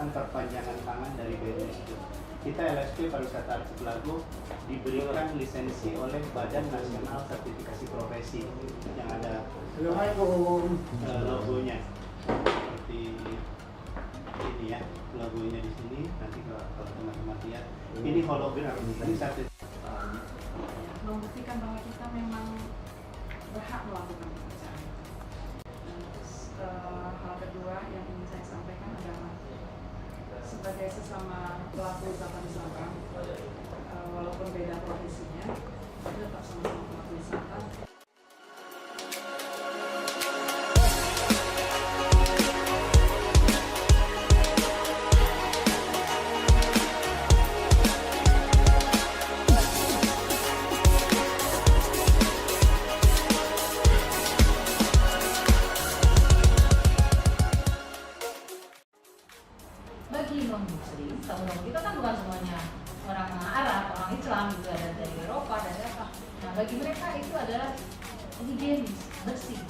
merupakan perpanjangan tangan dari BNSP. Kita LSP Pariwisata Arca Telago diberikan lisensi oleh Badan Nasional Sertifikasi Profesi yang ada logonya seperti ini ya, logonya di sini. Nanti kalau teman-teman lihat, ini hologram, ini sertifikat membuktikan bahwa kita memang berhak melakukan pekerjaan. Dan terus hal kedua yang ingin saya sampaikan adalah sebagai sesama pelaku usaha pariwisata, walaupun beda profesinya, kita tetap sama-sama pelaku wisata. Bagi non-muslim, tamu-tamu kita kan bukan semuanya orang Arab, orang Islam, juga ada dari Eropa, dari apa. Nah, bagi mereka itu adalah higienis, bersih.